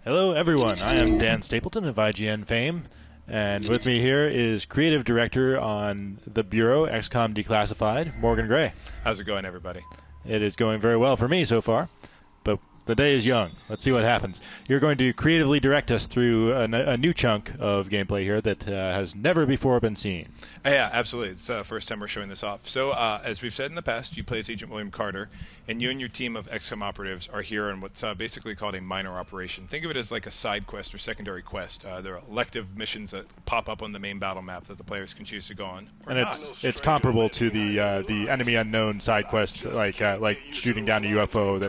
Hello, everyone. I am Dan Stapleton of IGN fame, and with me here is Creative Director on the Bureau, XCOM Declassified, Morgan Gray. How's it going, everybody? It is going very well for me so far, but the day is young. Let's see what happens. You're going to creatively direct us through a new chunk of gameplay here that has never before been seen. Yeah, absolutely. It's the first time we're showing this off. So, as we've said in the past, you play as Agent William Carter, and you and your team of XCOM operatives are here on what's basically called a minor operation. Think of it as like a side quest or secondary quest. There are elective missions that pop up on the main battle map that the players can choose to go on. And it's comparable to the enemy unknown side quest, like shooting down a UFO.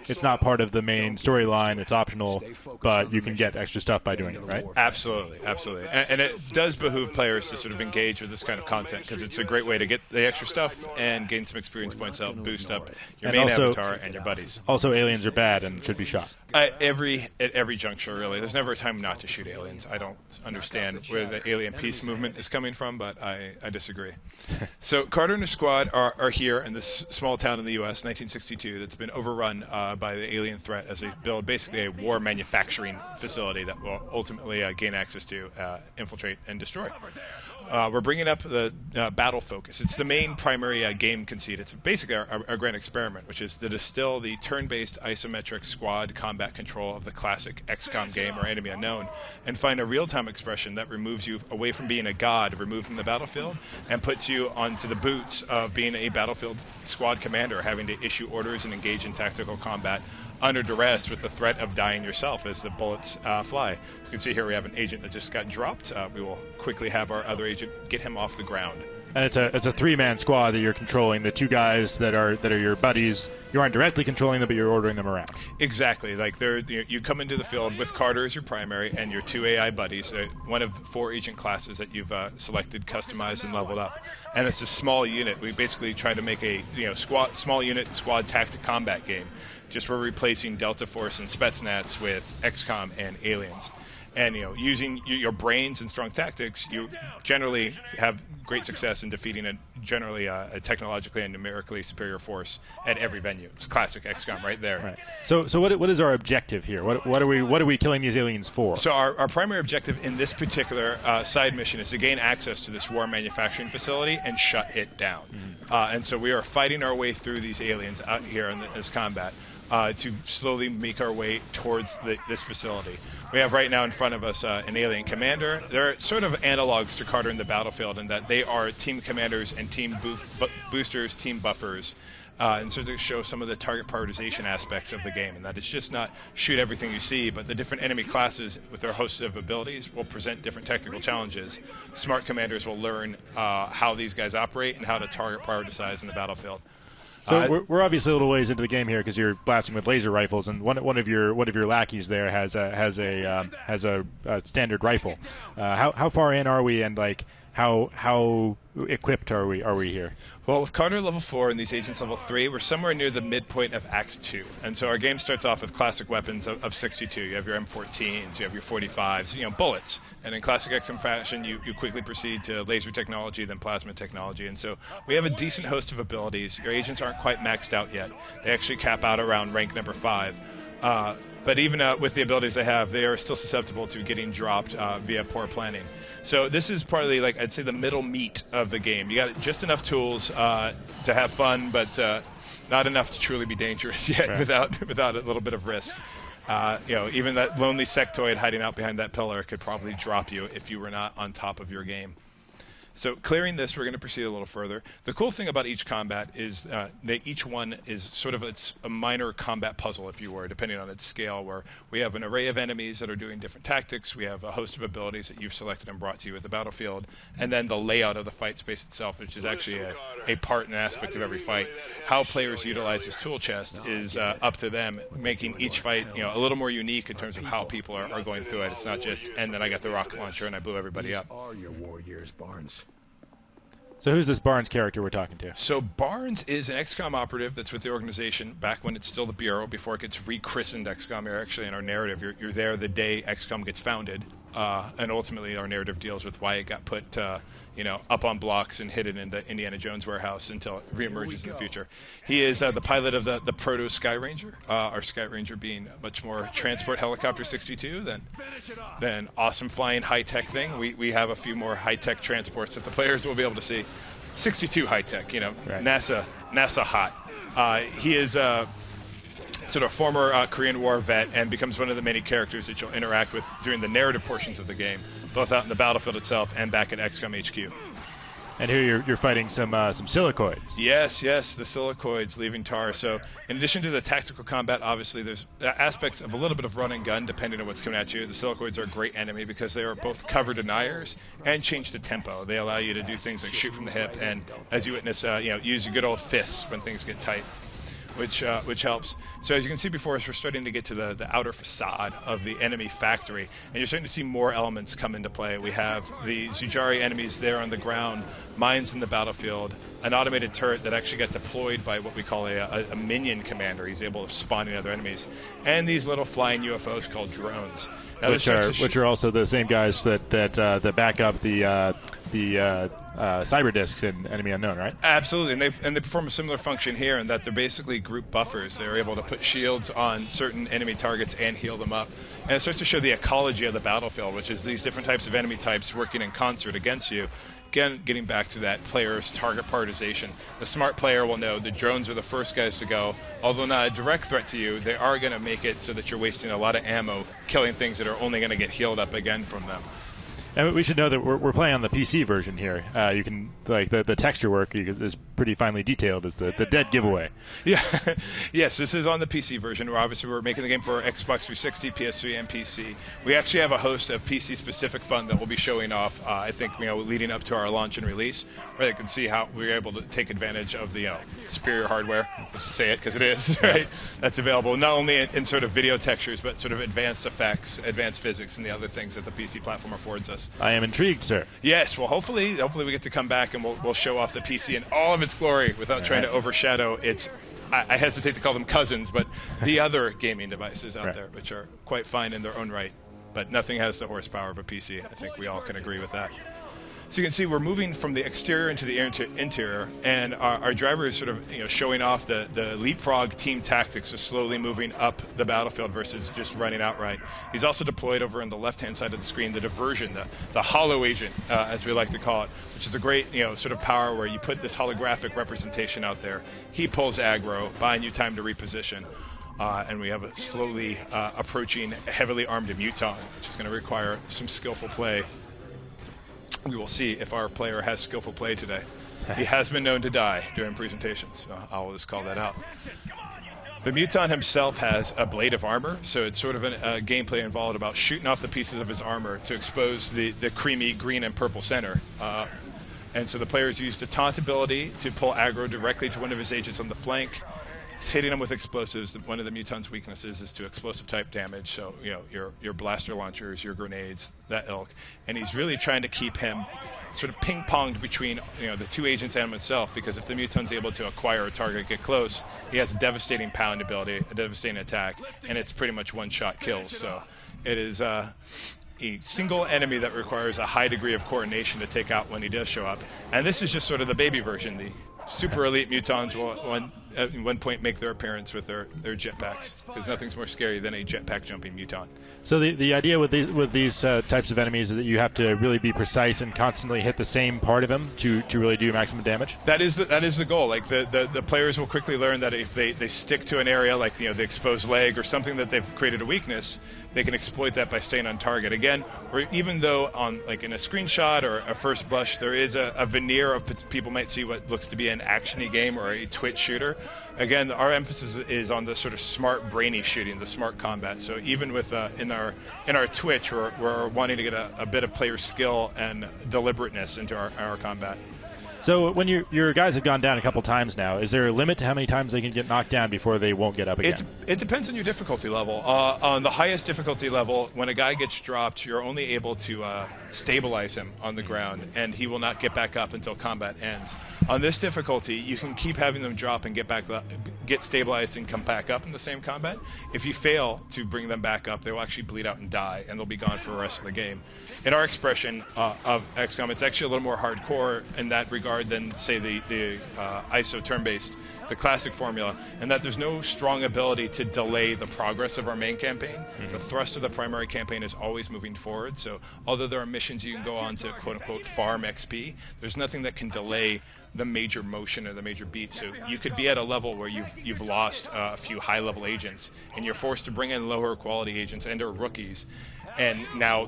It's not part of the main storyline. It's optional, but you can get extra stuff by doing it, right? Absolutely, absolutely. And it does behoove players to sort of engage with this kind of content because it's a great way to get the extra stuff and gain some experience points out, boost up your main avatar and your buddies. Also, aliens are bad and should be shot. At every juncture, really. There's never a time not to shoot aliens. I don't understand where the alien peace movement is coming from, but I disagree. So Carter and his squad are here in this small town in the U.S., 1962, that's been overrun by the alien threat as they build basically a war manufacturing facility that will ultimately gain access to, infiltrate, and destroy. We're bringing up the battle focus. It's the main primary game conceit. It's basically our grand experiment, which is to distill the turn-based isometric squad combat control of the classic XCOM game or Enemy Unknown and find a real-time expression that removes you away from being a god removed from the battlefield and puts you onto the boots of being a battlefield squad commander, having to issue orders and engage in tactical combat under duress with the threat of dying yourself as the bullets fly. You can see here we have an agent that just got dropped. We will quickly have our other agent get him off the ground. And it's a three-man squad that you're controlling. The two guys that are your buddies, you aren't directly controlling them, but you're ordering them around. Exactly. Like you come into the field with Carter as your primary and your two AI buddies, one of 4 agent classes that you've selected, customized, and leveled up. And it's a small unit. We basically try to make a small unit squad tactic combat game. Just we're replacing Delta Force and Spetsnaz with XCOM and aliens. And using your brains and strong tactics, you generally have great success in defeating a technologically and numerically superior force at every venue. It's classic XCOM right there. Right. So what is our objective here? What are we killing these aliens for? So our primary objective in this particular side mission is to gain access to this war manufacturing facility and shut it down. And so we are fighting our way through these aliens out here in this combat to slowly make our way towards this facility. We have right now in front of us an alien commander. They're sort of analogs to Carter in the battlefield in that they are team commanders and team boosters, team buffers, and so to show some of the target prioritization aspects of the game, and that it's just not shoot everything you see, but the different enemy classes with their host of abilities will present different technical challenges. Smart commanders will learn how these guys operate and how to target prioritize in the battlefield. So we're obviously a little ways into the game here because you're blasting with laser rifles, and one of your lackeys there has a standard rifle. How far in are we, and like how equipped are we here? Well, with Carter level 4 and these agents level 3, we're somewhere near the midpoint of Act 2. And so our game starts off with classic weapons of 62. You have your M14s, you have your 45s, bullets. And in classic XCOM fashion, you quickly proceed to laser technology, then plasma technology. And so we have a decent host of abilities. Your agents aren't quite maxed out yet. They actually cap out around rank number 5. But even with the abilities they have, they are still susceptible to getting dropped via poor planning. So this is probably, like, I'd say the middle meat of the game. You got just enough tools to have fun, but not enough to truly be dangerous yet, right, without a little bit of risk. Even that lonely sectoid hiding out behind that pillar could probably drop you if you were not on top of your game. So clearing this, we're going to proceed a little further. The cool thing about each combat is that each one is sort of a minor combat puzzle, if you were, depending on its scale, where we have an array of enemies that are doing different tactics. We have a host of abilities that you've selected and brought to you with the battlefield, and then the layout of the fight space itself, which is actually a part and aspect of every fight. How players utilize this tool chest is up to them, making each fight a little more unique in terms of how people are going through it. It's not just, and then I got the rocket launcher and I blew everybody up. Are your warriors, Barnes? So who's this Barnes character we're talking to? So Barnes is an XCOM operative that's with the organization back when it's still the Bureau, before it gets rechristened XCOM. You're actually in our narrative. You're there the day XCOM gets founded. and ultimately our narrative deals with why it got put up on blocks and hidden in the Indiana Jones warehouse until it reemerges in the future. He is the pilot of the Proto Sky Ranger, our Sky Ranger being much more transport helicopter 62 than awesome flying high-tech thing. We have a few more high-tech transports that the players will be able to see. 62 high-tech, right. NASA hot. He is sort of former Korean War vet and becomes one of the many characters that you'll interact with during the narrative portions of the game, both out in the battlefield itself and back at XCOM HQ. And here you're fighting some silicoids. Yes, the silicoids leaving Tar. So in addition to the tactical combat, obviously there's aspects of a little bit of run and gun depending on what's coming at you. The silicoids are a great enemy because they are both cover deniers and change the tempo. They allow you to do things like shoot from the hip and, as you witness, use your good old fists when things get tight, which helps. So as you can see before us, we're starting to get to the outer facade of the enemy factory, and you're starting to see more elements come into play. We have the Zujari enemies there on the ground, mines in the battlefield, an automated turret that actually got deployed by what we call a minion commander. He's able to spawn in other enemies, and these little flying UFOs called drones. Now, which are also the same guys that back up the cyber discs in Enemy Unknown, right? Absolutely, and they perform a similar function here in that they're basically group buffers. They're able to put shields on certain enemy targets and heal them up. And it starts to show the ecology of the battlefield, which is these different types of enemy types working in concert against you. Again, getting back to that player's target prioritization. The smart player will know the drones are the first guys to go. Although not a direct threat to you, they are going to make it so that you're wasting a lot of ammo killing things that are only going to get healed up again from them. And we should know that we're playing on the PC version here. You can the texture work is pretty finely detailed. Is the dead giveaway? Yeah, yes. This is on the PC version. We're making the game for Xbox 360, PS3, and PC. We actually have a host of PC-specific fun that we'll be showing off. I think leading up to our launch and release, where they can see how we're able to take advantage of the superior hardware. Let's just say it because it is right. That's available not only in sort of video textures, but sort of advanced effects, advanced physics, and the other things that the PC platform affords us. I am intrigued, sir. Yes, well, hopefully we get to come back and we'll show off the PC in all of its glory without trying to overshadow its, I hesitate to call them cousins, but the other gaming devices out there, which are quite fine in their own right. But nothing has the horsepower of a PC. I think we all can agree with that. So you can see we're moving from the exterior into the interior, and our driver is sort of showing off the leapfrog team tactics of slowly moving up the battlefield versus just running outright. He's also deployed over on the left-hand side of the screen the diversion, the hollow agent, as we like to call it, which is a great sort of power where you put this holographic representation out there. He pulls aggro, buying you time to reposition. And we have a slowly approaching heavily armed muton, which is going to require some skillful play. We will see if our player has skillful play today. He has been known to die during presentations, so I'll just call that out. The muton himself has a blade of armor, so it's sort of a gameplay involved about shooting off the pieces of his armor to expose the creamy green and purple center. And so the players used a taunt ability to pull aggro directly to one of his agents on the flank. Hitting him with explosives. One of the muton's weaknesses is to explosive type damage, so your blaster launchers, your grenades, that ilk, and he's really trying to keep him sort of ping-ponged between the two agents and himself, because if the muton's able to acquire a target, get close, he has a devastating pound ability, a devastating attack, and it's pretty much one-shot kills. So it is a single enemy that requires a high degree of coordination to take out when he does show up, and this is just sort of the baby version. The super elite mutons will at one point make their appearance with their jetpacks, because nothing's more scary than a jetpack jumping muton. So the idea with these types of enemies is that you have to really be precise and constantly hit the same part of them to really do maximum damage? That is the goal. Like the players will quickly learn that if they stick to an area like the exposed leg or something that they've created a weakness, they can exploit that by staying on target. Again, or even though on in a screenshot or a first blush there is a veneer of people might see what looks to be an actiony game or a twitch shooter. Again, our emphasis is on the sort of smart, brainy shooting, the smart combat. So even with in our Twitch, we're wanting to get a bit of player skill and deliberateness into our combat. So when your guys have gone down a couple times now, is there a limit to how many times they can get knocked down before they won't get up again? It depends on your difficulty level. On the highest difficulty level, when a guy gets dropped, you're only able to stabilize him on the ground, and he will not get back up until combat ends. On this difficulty, you can keep having them drop and get back get stabilized and come back up in the same combat. If you fail to bring them back up, they will actually bleed out and die, and they'll be gone for the rest of the game. In our expression of XCOM, it's actually a little more hardcore in that regard than, say, the ISO turn-based, the classic formula, and that there's no strong ability to delay the progress of our main campaign. The thrust of the primary campaign is always moving forward, so although there are missions you can go on to quote-unquote farm XP, there's nothing that can delay the major motion or the major beat. So you could be at a level where you've lost a few high-level agents, and you're forced to bring in lower quality agents and/or rookies, and now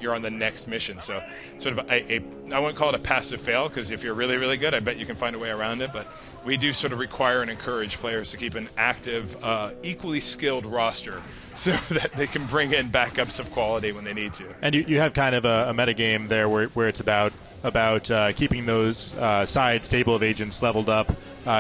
you're on the next mission. So sort of I wouldn't call it a passive fail, because if you're really, really good, I bet you can find a way around it. But we do sort of require and encourage players to keep an active, equally skilled roster so that they can bring in backups of quality when they need to. And you have kind of a metagame there where it's about keeping those side stable of agents leveled up,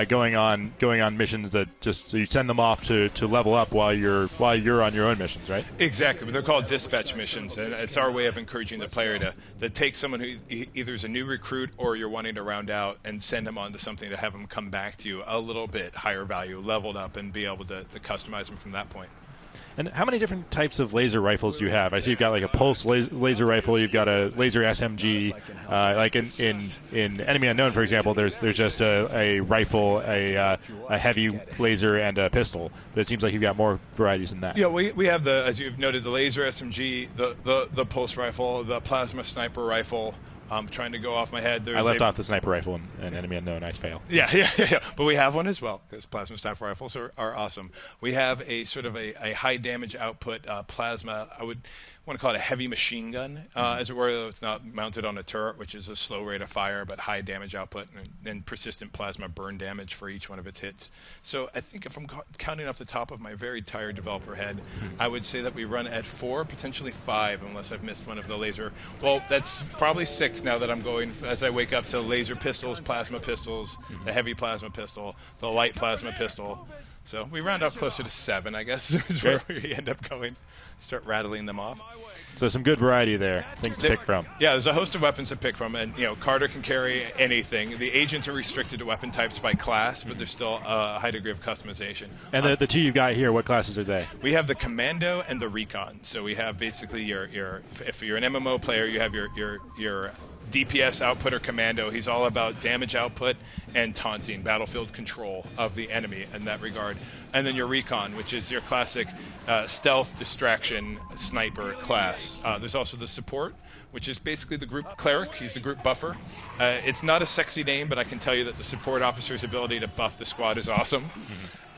going on missions that just so you send them off to level up while you're on your own missions, right? Exactly. They're called dispatch missions, and it's our way of encouraging the player to take someone who either is a new recruit or you're wanting to round out and send them on to something to have them come back to you a little bit higher value, leveled up, and be able to customize them from that point. And how many different types of laser rifles do you have? I see you've got like a pulse laser rifle. You've got a laser SMG. Like in Enemy Unknown, for example, there's just a rifle, a heavy laser, and a pistol. But it seems like you've got more varieties than that. Yeah, we have as you've noted, the laser SMG, the pulse rifle, the plasma sniper rifle. I'm trying to go off my head. I left off the sniper rifle in Enemy Unknown. Nice fail. Yeah. But we have one as well, because plasma sniper rifles are awesome. We have a sort of a high damage output plasma. I would want to call it a heavy machine gun, as it were. Though it's not mounted on a turret, which is a slow rate of fire, but high damage output and persistent plasma burn damage for each one of its hits. So I think if I'm counting off the top of my very tired developer head, I would say that we run at 4, potentially 5, unless I've missed one of the laser. Well, that's probably 6 now that I'm going, as I wake up, to laser pistols, plasma pistols, the heavy plasma pistol, the light plasma pistol. So we round up closer to 7, I guess, is where we end up going. Start rattling them off. So some good variety there, things to pick from. Yeah, there's a host of weapons to pick from, and Carter can carry anything. The agents are restricted to weapon types by class, but there's still a high degree of customization. And the two you've got here, what classes are they? We have the Commando and the Recon. So we have basically if you're an MMO player, you have your DPS outputter Commando. He's all about damage output and taunting, battlefield control of the enemy in that regard. And then your Recon, which is your classic stealth, distraction, sniper class. There's also the Support, which is basically the group cleric. He's the group buffer. It's not a sexy name, but I can tell you that the support officer's ability to buff the squad is awesome.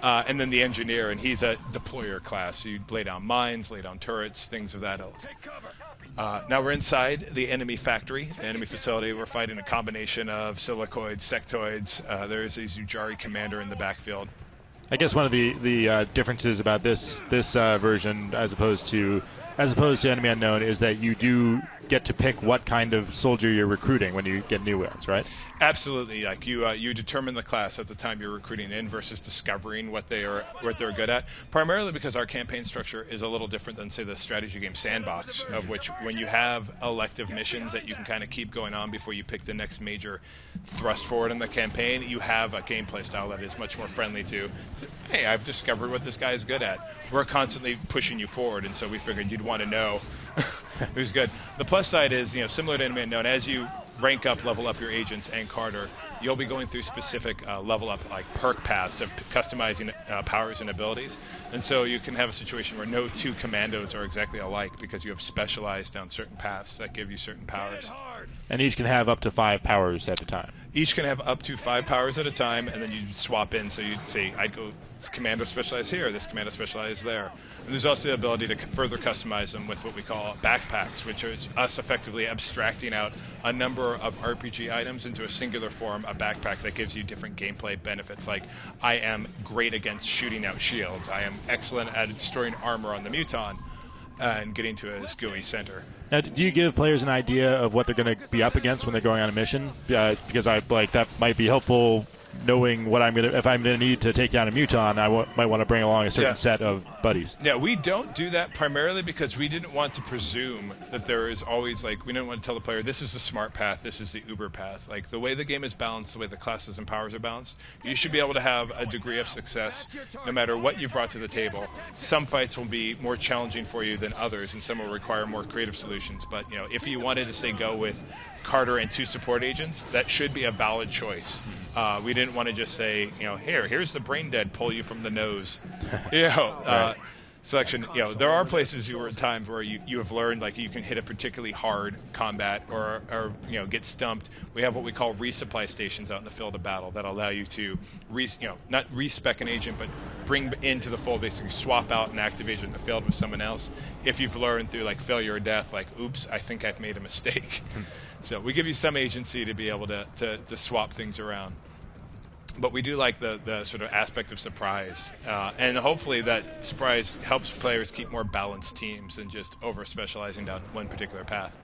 And then the Engineer, and he's a deployer class. So you lay down mines, lay down turrets, things of that ilk. Now we're inside the enemy factory, the enemy facility. We're fighting a combination of silicoids, sectoids. There is a Zujari commander in the backfield. I guess one of the differences about this version, as opposed to Enemy Unknown, is that you do get to pick what kind of soldier you're recruiting when you get new ones, right? Absolutely. Like you determine the class at the time you're recruiting in versus discovering what they're good at. Primarily because our campaign structure is a little different than, say, the strategy game Sandbox, of which when you have elective missions that you can kind of keep going on before you pick the next major thrust forward in the campaign, you have a gameplay style that is much more friendly to, hey, I've discovered what this guy is good at. We're constantly pushing you forward, and so we figured you'd want to know who's good. The plus side is, similar to Enemy Unknown, as you rank up, level up your agents and Carter, you'll be going through specific level up, like perk paths of customizing powers and abilities. And so you can have a situation where no two commandos are exactly alike because you have specialized down certain paths that give you certain powers. And each can have up to 5 powers at a time. Each can have up to 5 powers at a time, and then you swap in. So you'd say, I'd go, this commando specialized here, this commando specialized there. And there's also the ability to further customize them with what we call backpacks, which is us effectively abstracting out a number of RPG items into a singular form, a backpack that gives you different gameplay benefits. Like, I am great against shooting out shields. I am excellent at destroying armor on the Muton and getting to a GUI center. Now, do you give players an idea of what they're going to be up against when they're going on a mission? Because that might be helpful knowing what if I'm gonna need to take down a muton, I might want to bring along a certain set of buddies. Yeah, we don't do that primarily because we didn't want to presume that there is always, like, we didn't want to tell the player, this is the smart path, this is the uber path. Like, the way the game is balanced, the way the classes and powers are balanced, you should be able to have a degree of success no matter what you've brought to the table. Some fights will be more challenging for you than others, and some will require more creative solutions. But, if you wanted to, say, go with Carter and 2 support agents, that should be a valid choice. We didn't want to just say, here's the brain dead, pull you from the nose. Selection. There are places or times where you have learned, like, you can hit a particularly hard combat or get stumped. We have what we call resupply stations out in the field of battle that allow you to not respec an agent, but bring into the fold, basically swap out an active agent in the field with someone else. If you've learned through, like, failure or death, like, oops, I think I've made a mistake. So we give you some agency to be able to swap things around. But we do like the sort of aspect of surprise. And hopefully that surprise helps players keep more balanced teams than just over-specializing down one particular path.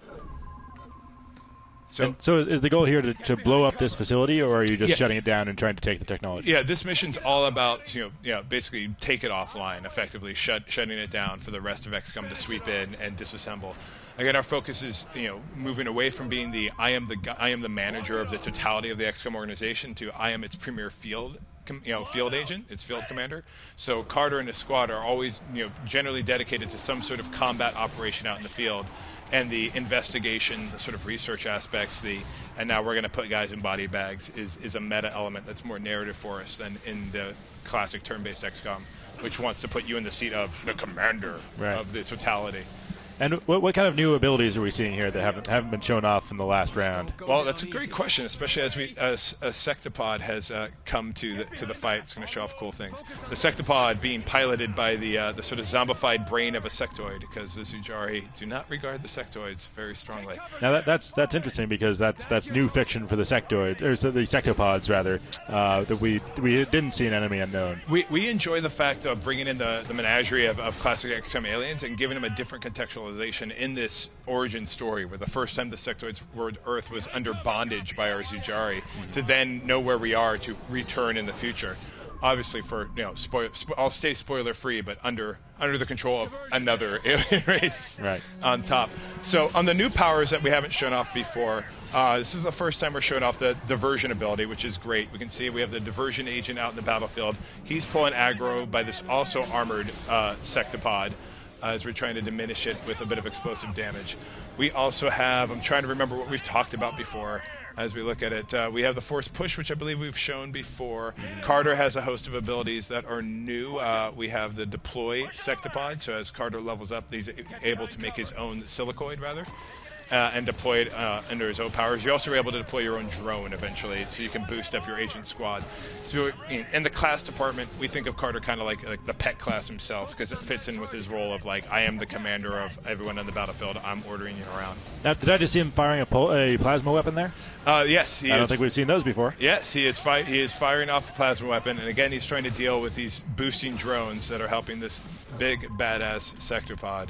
So is the goal here to blow up this facility, or are you just shutting it down and trying to take the technology? Yeah, this mission's all about basically take it offline, effectively shutting it down for the rest of XCOM to sweep in and disassemble. Again, our focus is moving away from being I am the manager of the totality of the XCOM organization to I am its premier field agent, its field commander. So Carter and his squad are always generally dedicated to some sort of combat operation out in the field. And the investigation, the sort of research aspects, and now we're going to put guys in body bags is a meta element that's more narrative for us than in the classic turn-based XCOM, which wants to put you in the seat of the commander of the totality. And what kind of new abilities are we seeing here that haven't been shown off in the last round? Well, that's a great question, especially as a Sectopod has come to the fight. It's going to show off cool things. The Sectopod being piloted by the sort of zombified brain of a sectoid, because the Zujari do not regard the sectoids very strongly. Now that's interesting, because that's new fiction for the sectoid, or the Sectopods rather, that we didn't see an enemy unknown. We enjoy the fact of bringing in the menagerie of classic XCOM aliens and giving them a different contextualization in this origin story, where the first time the sectoids were Earth was under bondage by our Zujari, to then know where we are to return in the future. Obviously, for I'll stay spoiler free, but under the control of another alien race on top. So on the new powers that we haven't shown off before, this is the first time we're showing off the diversion ability, which is great. We can see we have the diversion agent out in the battlefield. He's pulling aggro by this also armored Sectopod, as we're trying to diminish it with a bit of explosive damage. We also have, I'm trying to remember what we've talked about before as we look at it. We have the Force Push, which I believe we've shown before. Carter has a host of abilities that are new. We have the Deploy Sectopod, so as Carter levels up, he's able to make his own Silicoid, rather. And deploy it under his own powers. You're also able to deploy your own drone eventually, so you can boost up your agent squad. So in the class department, we think of Carter kind of like the pet class himself, because it fits in with his role of, like, I am the commander of everyone on the battlefield. I'm ordering you around. Now, did I just see him firing a plasma weapon there? Yes, I don't think we've seen those before. Yes, he is firing off a plasma weapon, and again, he's trying to deal with these boosting drones that are helping this big badass Sectopod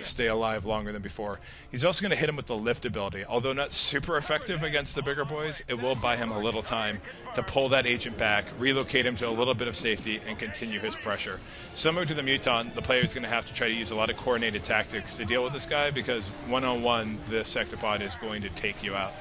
stay alive longer than before. He's also going to hit him with the lift ability. Although not super effective against the bigger boys, it will buy him a little time to pull that agent back, relocate him to a little bit of safety, and continue his pressure. Similar to the Muton, the player is going to have to try to use a lot of coordinated tactics to deal with this guy, because one-on-one, the Sectopod is going to take you out.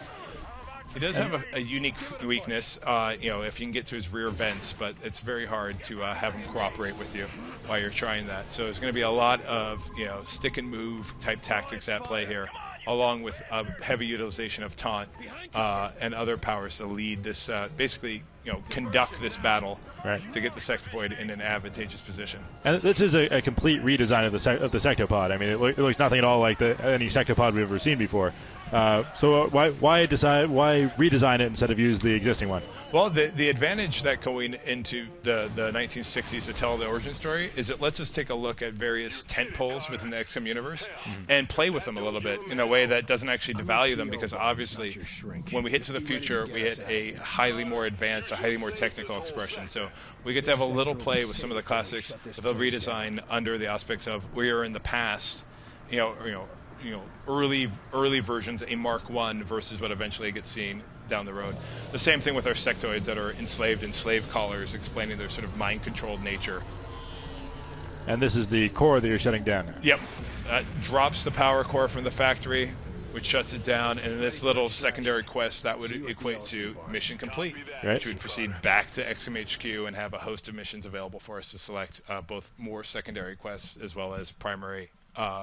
He does have a unique weakness, if you can get to his rear vents, but it's very hard to have him cooperate with you while you're trying that. So there's going to be a lot of stick and move type tactics at play here, along with a heavy utilization of taunt and other powers to lead this, basically, conduct this battle to get the Sectopoid in an advantageous position. And this is a complete redesign of the Sectopod. I mean, it looks nothing at all like any Sectopod we've ever seen before. So why redesign it instead of use the existing one? Well, the advantage that going into the 1960s to tell the origin story is it lets us take a look at various tent poles within the XCOM universe and play with them a little bit in a way that doesn't actually devalue them, because obviously when we hit to the future, we hit a highly more advanced, a highly more technical expression. So we get to have a little play with some of the classics with a redesign under the aspects of we are in the past, early versions, a Mark I versus what eventually gets seen down the road. The same thing with our sectoids that are enslaved in slave collars, explaining their sort of mind-controlled nature. And this is the core that you're shutting down now. Yep. Drops the power core from the factory, which shuts it down, and in this little secondary quest, that would equate to mission complete, which would proceed back to XCOM HQ and have a host of missions available for us to select, both more secondary quests as well as primary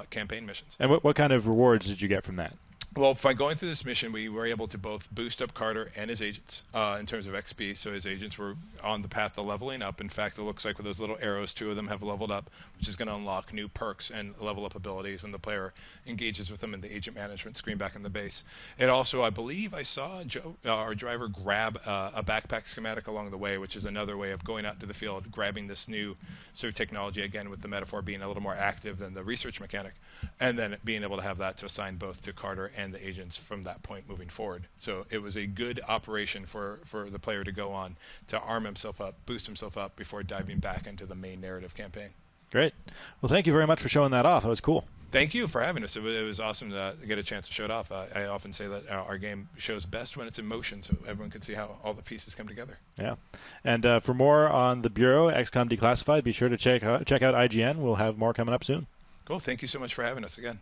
campaign missions. And what kind of rewards did you get from that? Well, by going through this mission, we were able to both boost up Carter and his agents in terms of XP, so his agents were on the path to leveling up. In fact, it looks like with those little arrows, 2 of them have leveled up, which is going to unlock new perks and level up abilities when the player engages with them in the agent management screen back in the base. It also, I believe I saw Joe, our driver, grab a backpack schematic along the way, which is another way of going out into the field, grabbing this new sort of technology, again, with the metaphor being a little more active than the research mechanic, and then being able to have that to assign both to Carter and the agents from that point moving forward. So it was a good operation for the player to go on to arm himself up, boost himself up before diving back into the main narrative campaign. Great. Well, thank you very much for showing that off. That was cool. Thank you for having us. It was awesome to get a chance to show it off. I often say that our game shows best when it's in motion, so everyone can see how all the pieces come together. Yeah. And for more on the Bureau, XCOM Declassified, be sure to check out IGN. We'll have more coming up soon. Cool. Thank you so much for having us again.